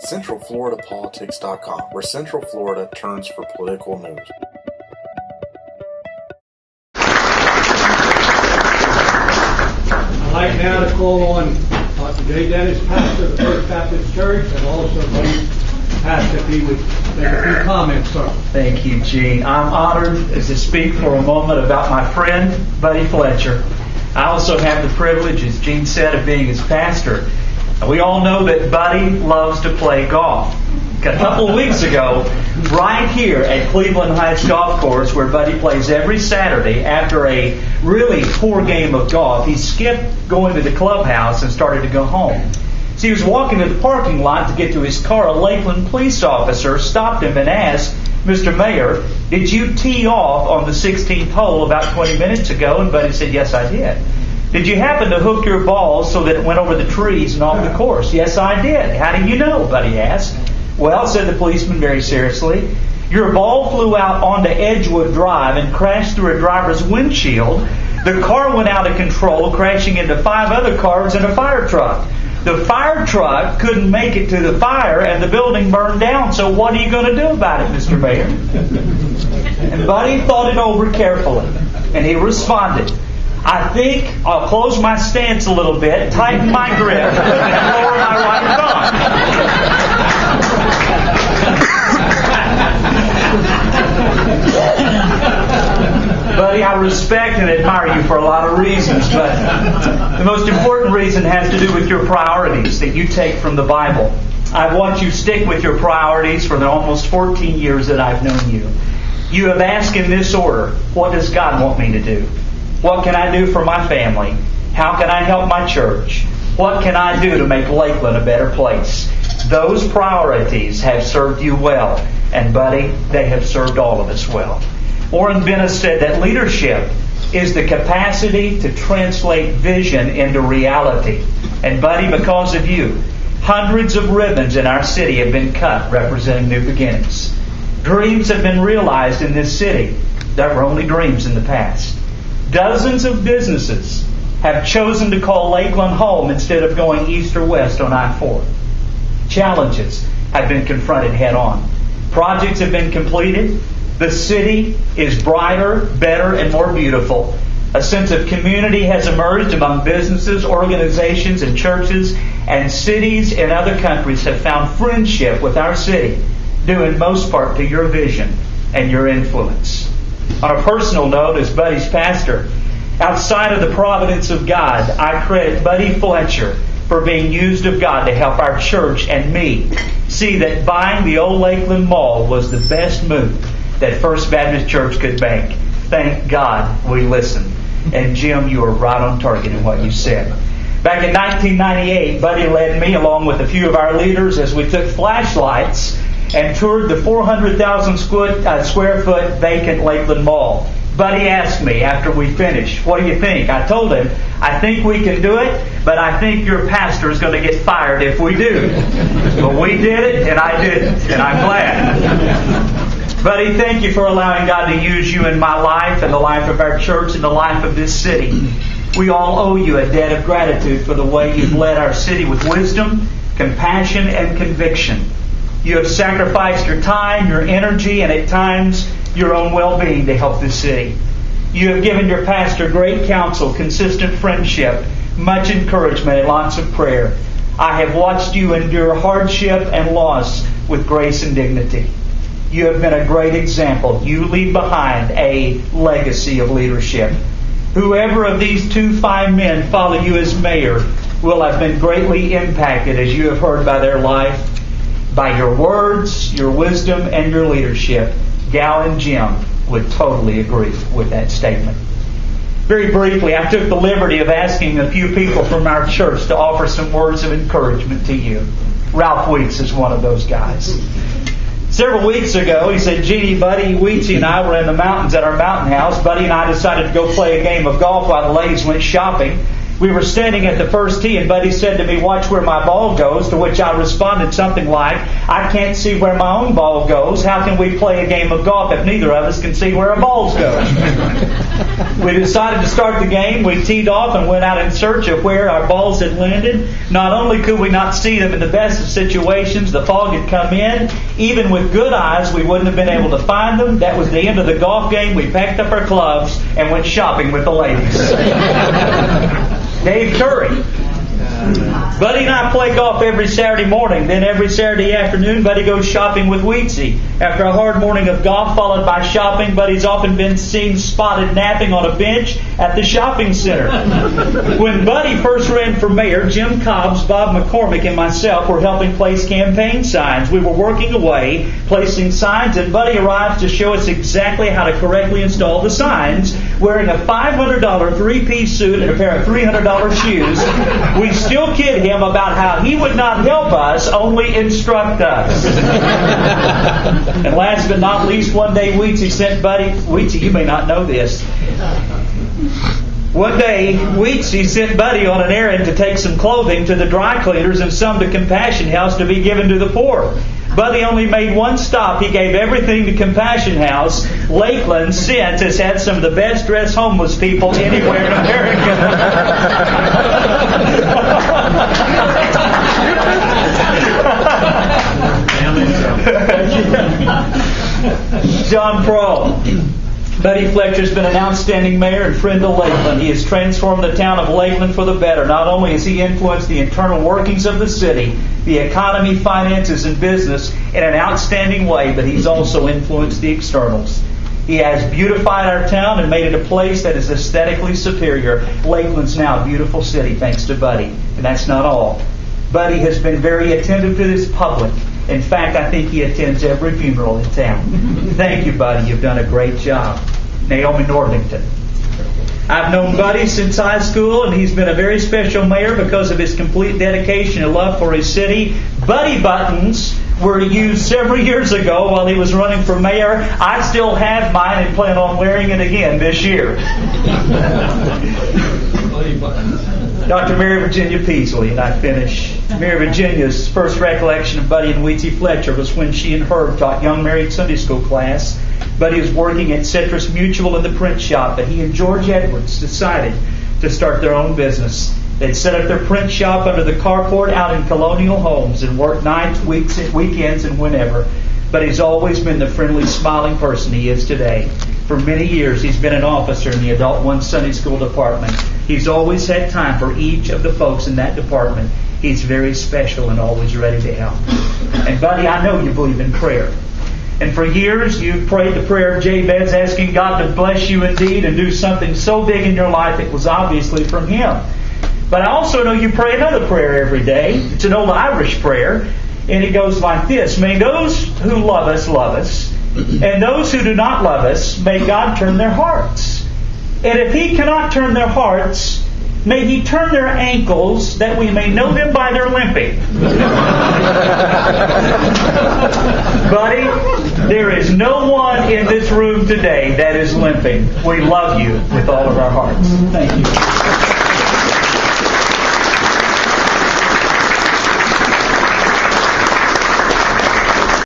CentralFloridaPolitics.com, where Central Florida turns for political news. I'd like now to call on Dr. J. Dennis, pastor of the First Baptist Church, and also Pastor, if he would make a few comments, sir. Thank you, Gene. I'm honored to speak for a moment about my friend, Buddy Fletcher. I also have the privilege, as Gene said, of being his pastor. We all know that Buddy loves to play golf. A couple of weeks ago, right here at Cleveland Heights Golf Course, where Buddy plays every Saturday, after a really poor game of golf, he skipped going to the clubhouse and started to go home. So he was walking to the parking lot to get to his car. A Lakeland police officer stopped him and asked, "Mr. Mayor, did you tee off on the 16th hole about 20 minutes ago?" And Buddy said, "Yes, I did." "Did you happen to hook your ball so that it went over the trees and off the course?" "Yes, I did." "How do you know?" Buddy asked. "Well," said the policeman very seriously, "your ball flew out onto Edgewood Drive and crashed through a driver's windshield. The car went out of control, crashing into 5 other cars and a fire truck. The fire truck couldn't make it to the fire and the building burned down. So what are you going to do about it, Mr. Mayor?" And Buddy thought it over carefully, and he responded, "I think I'll close my stance a little bit, tighten my grip, and lower my right thumb." Buddy, I respect and admire you for a lot of reasons, but the most important reason has to do with your priorities that you take from the Bible. I've watched you stick with your priorities for the almost 14 years that I've known you. You have asked in this order, what does God want me to do? What can I do for my family? How can I help my church? What can I do to make Lakeland a better place? Those priorities have served you well, and Buddy, they have served all of us well. Warren Bennis said that leadership is the capacity to translate vision into reality. And Buddy, because of you, hundreds of ribbons in our city have been cut representing new beginnings. Dreams have been realized in this city that were only dreams in the past. Dozens of businesses have chosen to call Lakeland home instead of going east or west on I-4. Challenges have been confronted head-on. Projects have been completed. The city is brighter, better, and more beautiful. A sense of community has emerged among businesses, organizations, and churches, and cities in other countries have found friendship with our city, due in most part to your vision and your influence. On a personal note, as Buddy's pastor, outside of the providence of God, I credit Buddy Fletcher for being used of God to help our church and me see that buying the old Lakeland Mall was the best move that First Baptist Church could make. Thank God we listened. And Jim, you were right on target in what you said. Back in 1998, Buddy led me along with a few of our leaders as we took flashlights and toured the 400,000 square foot vacant Lakeland Mall. Buddy asked me after we finished, "What do you think?" I told him, "I think we can do it, but I think your pastor is going to get fired if we do." But we did it, and I did it, and I'm glad. Buddy, thank you for allowing God to use you in my life and the life of our church and the life of this city. We all owe you a debt of gratitude for the way you've led our city with wisdom, compassion, and conviction. You have sacrificed your time, your energy, and at times your own well-being to help this city. You have given your pastor great counsel, consistent friendship, much encouragement, and lots of prayer. I have watched you endure hardship and loss with grace and dignity. You have been a great example. You leave behind a legacy of leadership. Whoever of these 2 fine men follow you as mayor will have been greatly impacted, as you have heard, by their life, by your words, your wisdom, and your leadership. Gal and Jim would totally agree with that statement. Very briefly, I took the liberty of asking a few people from our church to offer some words of encouragement to you. Ralph Weeks is one of those guys. Several weeks ago, he said, "Jeannie, Buddy, Weeksy, and I were in the mountains at our mountain house. Buddy and I decided to go play a game of golf while the ladies went shopping. We were standing at the first tee, and Buddy said to me, "Watch where my ball goes," to which I responded something like, "I can't see where my own ball goes. How can we play a game of golf if neither of us can see where our balls go?" We decided to start the game. We teed off and went out in search of where our balls had landed. Not only could we not see them in the best of situations, the fog had come in. Even with good eyes, we wouldn't have been able to find them. That was the end of the golf game. We packed up our clubs and went shopping with the ladies. Dave Curry. Buddy and I play golf every Saturday morning. Then every Saturday afternoon, Buddy goes shopping with Wheatsy. After a hard morning of golf followed by shopping, Buddy's often been seen spotted napping on a bench at the shopping center. When Buddy first ran for mayor, Jim Cobbs, Bob McCormick, and myself were helping place campaign signs. We were working away, placing signs, and Buddy arrived to show us exactly how to correctly install the signs. Wearing a $500 three-piece suit and a pair of $300 shoes, we still kid him about how he would not help us, only instruct us. And last but not least, one day Wheatsy sent Buddy... Wheatsy, you may not know this. One day, Wheatsy sent Buddy on an errand to take some clothing to the dry cleaners and some to Compassion House to be given to the poor. Buddy only made one stop. He gave everything to Compassion House. Lakeland, since, has had some of the best dressed homeless people anywhere in America. John Prohl. Buddy Fletcher's been an outstanding mayor and friend of Lakeland. He has transformed the town of Lakeland for the better. Not only has he influenced the internal workings of the city, the economy, finances, and business in an outstanding way, but he's also influenced the externals. He has beautified our town and made it a place that is aesthetically superior. Lakeland's now a beautiful city thanks to Buddy. And that's not all. Buddy has been very attentive to this public. In fact, I think he attends every funeral in town. Thank you, Buddy. You've done a great job. Naomi Northington. I've known Buddy since high school, and he's been a very special mayor because of his complete dedication and love for his city. Buddy buttons were used several years ago while he was running for mayor. I still have mine and plan on wearing it again this year. Dr. Mary Virginia Peasley, and I finish. Mary Virginia's first recollection of Buddy and Wheatsy Fletcher was when she and Herb taught young married Sunday school class. Buddy was working at Citrus Mutual in the print shop, but he and George Edwards decided to start their own business. They'd set up their print shop under the carport out in Colonial Homes and worked nights, weekends, and whenever. But he's always been the friendly, smiling person he is today. For many years, he's been an officer in the Adult One Sunday School department. He's always had time for each of the folks in that department. He's very special and always ready to help. And Buddy, I know you believe in prayer. And for years, you've prayed the prayer of Jabez, asking God to bless you indeed and do something so big in your life it was obviously from Him. But I also know you pray another prayer every day. It's an old Irish prayer. And it goes like this: May those who love us, and those who do not love us, may God turn their hearts. And if He cannot turn their hearts, may He turn their ankles, that we may know them by their limping. Buddy, there is no one in this room today that is limping. We love you with all of our hearts. Thank you.